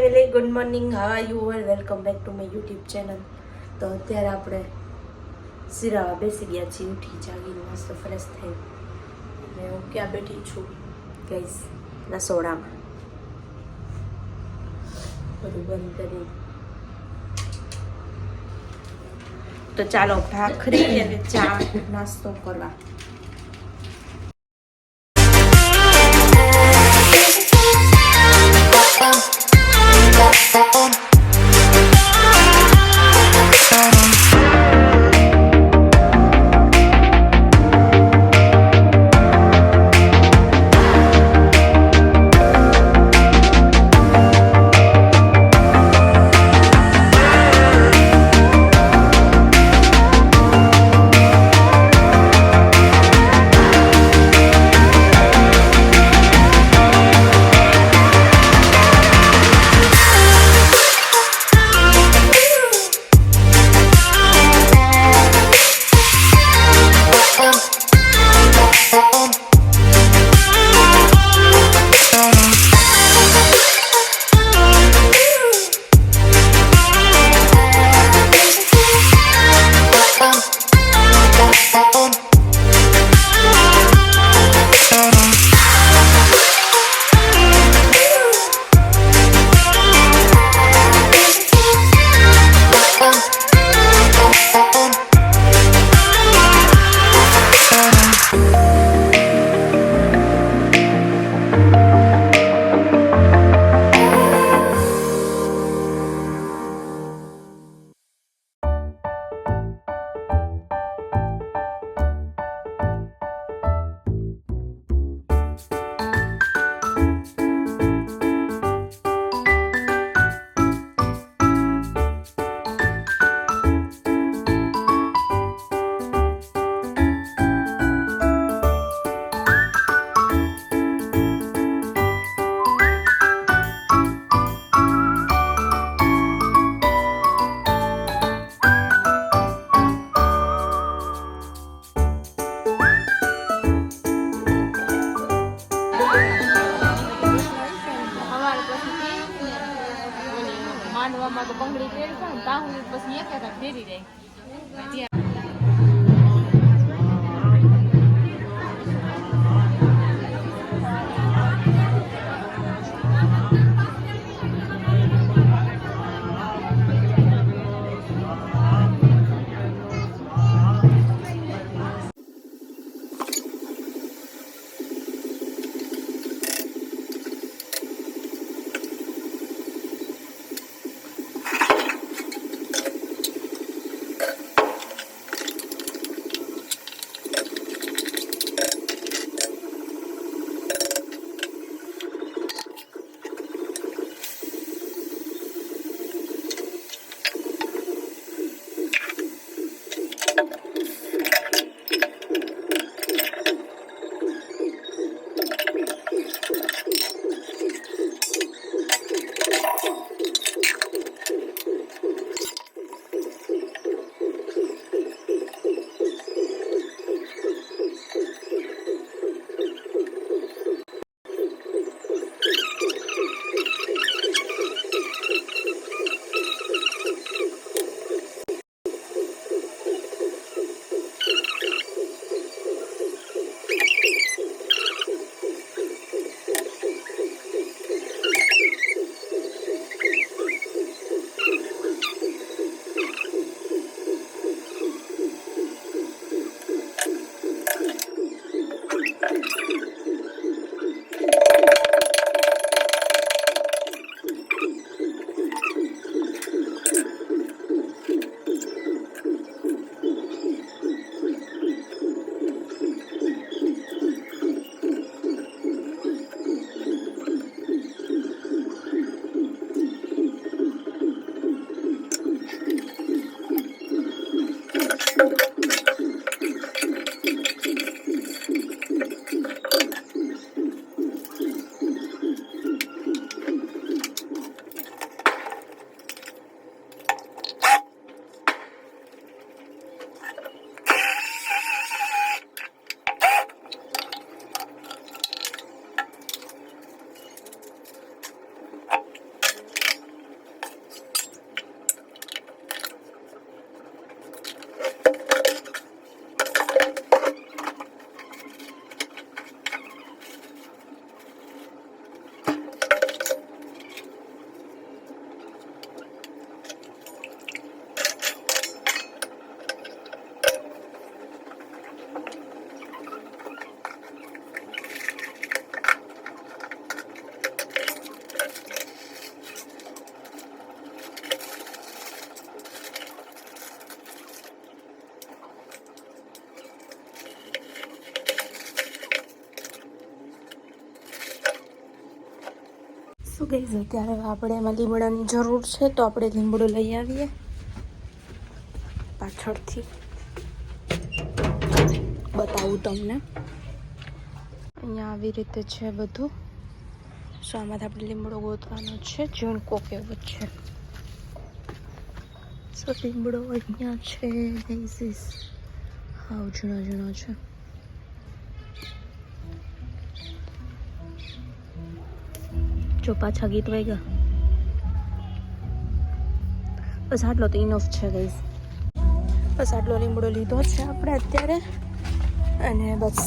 Family, good morning. How are you all? Welcome back to my YouTube channel. તો અત્યારે આપણે સિરાવા બેસી ગયા છીએ, ઉઠી જાગીને મસ્ત ફ્રેશ થઈ. અને હું ક્યાં બેઠી છું ગાઈસ? રસોડામાં બધું બંધ કરી. તો ચાલો ભાખરી અને ચા નાસ્તો કરવા. માંડવામાં તો બંગડી પહેરી પણ તાહું પછી એક એક ફેરી જાય. શું કહીશું, અત્યારે આપણે એમાં લીમડાની જરૂર છે તો આપણે લીમડો લઈ આવીએ પાછળથી બતાવું તમને. અહીંયા આવી રીતે છે બધું. સો આમાંથી આપણે લીમડો ગોતવાનો છે. જૂન કોક એવું છે. સો લીમડો અહીંયા છે. હાવ ઝીણો ઝીણો છે. જો પાછા ગીત વાગ્યા. બસ આટલો તો ઇનફ છે ગાઈસ. બસ આટલો લીમડો લીધો છે આપણે અત્યારે. અને બસ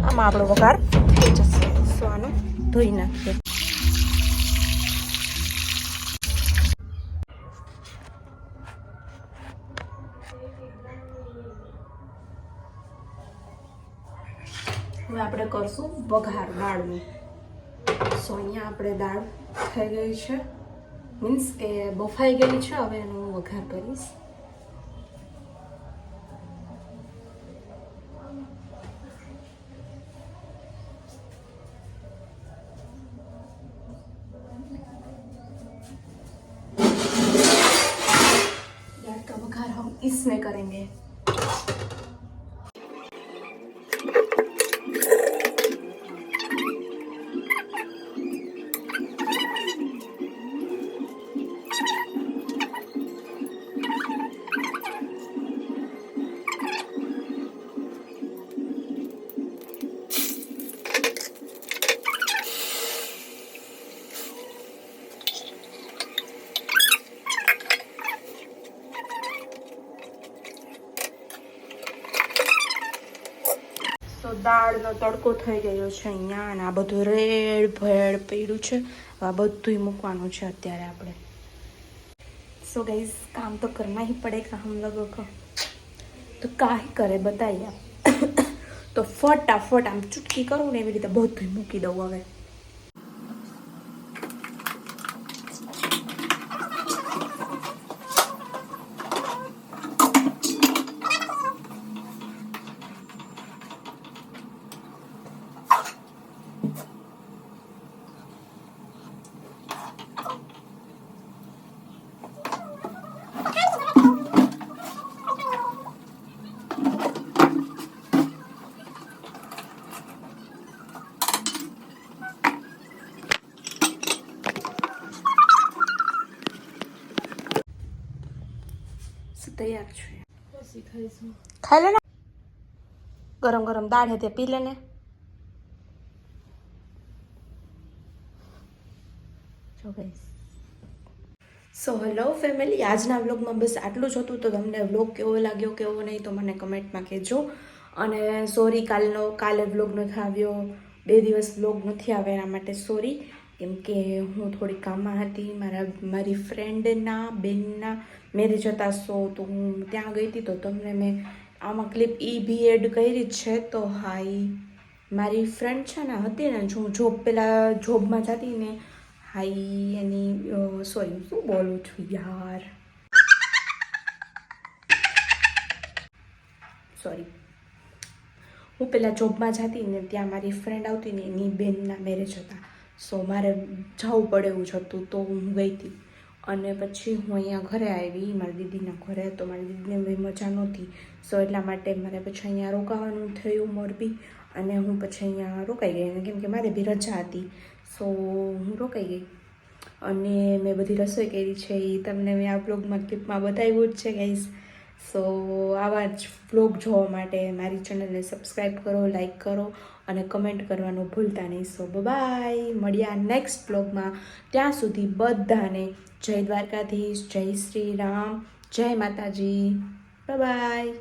આમાં આપણો વઘાર થઈ જશે. સો આનું ધોઈ નાખીએ. હવે આપણે કરશું વઘાર દાળનું. સો અહીંયા આપણે દાળ થઈ ગઈ છે, મીન્સ કે બફાઈ ગઈ છે. હવે એનો હું વઘાર કરીશ. दाल का वघार हम इसमें करेंगे. તો દાળનો તડકો થઈ ગયો છે અહીંયા. અને આ બધું રેડ ભેળ પડ્યું છે. આ બધું મૂકવાનું છે અત્યારે આપણે. સો ગાઈઝ કામ તો કરના ही पड़ेगा हम लोगों को. તો કાંઈ કરે બતાવીએ આપ. તો ફટાફટ આમ ચૂટકી કરું ને એવી રીતે બધું મૂકી દઉં હવે. તૈયાર છે. ખાઈ લે ને. ગરમ ગરમ દાળ હે તે પી લે ને. જો ગાઈસ. સો હેલો ફેમિલી, આજના વ્લોગમાં બસ આટલું જ હતું. તો તમને વ્લોગ કેવો લાગ્યો કેવો નહીં તો મને કમેન્ટમાં કહેજો. અને સોરી કાલે વ્લોગ નથી આવ્યો, 2 દિવસ વ્લોગ નથી આવ્યા એના માટે સોરી. કેમ કે હું થોડી કામમાં હતી. મારી ફ્રેન્ડના બેનના મેરેજ હતા. તો હું ત્યાં ગઈ હતી. તો તમને મેં આમાં ક્લિપ બી એડ કરી છે. તો હા, મારી ફ્રેન્ડ છે ને હતી ને, હું પહેલાં જોબમાં જતી ને, હાઈ એની સોરી શું બોલું છું યાર, સોરી. હું પહેલાં જોબમાં જતી ને ત્યાં મારી ફ્રેન્ડ આવતી ને એની બેનના મેરેજ હતા. સો મારે જવું પડે એવું જ હતું. તો હું ગઈ હતી. અને પછી હું અહીંયા ઘરે આવી મારી દીદીના ઘરે. તો મારી દીદીને બી મજા નહોતી. સો એટલા માટે મારે પછી અહીંયા રોકાવાનું થયું મોરબી. અને હું પછી અહીંયા રોકાઈ ગઈ કેમ કે મારે બી રજા હતી. સો હું રોકાઈ ગઈ. અને મેં બધી રસોઈ કરી છે એ તમને મેં આ બ્લોગમાં ક્લિપમાં બતાવ્યું જ છે ગાઈઝ. સો આવા જ બ્લોગ જોવા માટે મારી ચેનલને સબસ્ક્રાઈબ કરો, લાઈક કરો અને કમેન્ટ કરવાનું ભૂલતા નહીં. સો બાય, મળ્યા નેક્સ્ટ બ્લોગમાં. ત્યાં સુધી બધાને જય દ્વારકાધીશ, જય શ્રી રામ, જય માતાજી, બાય.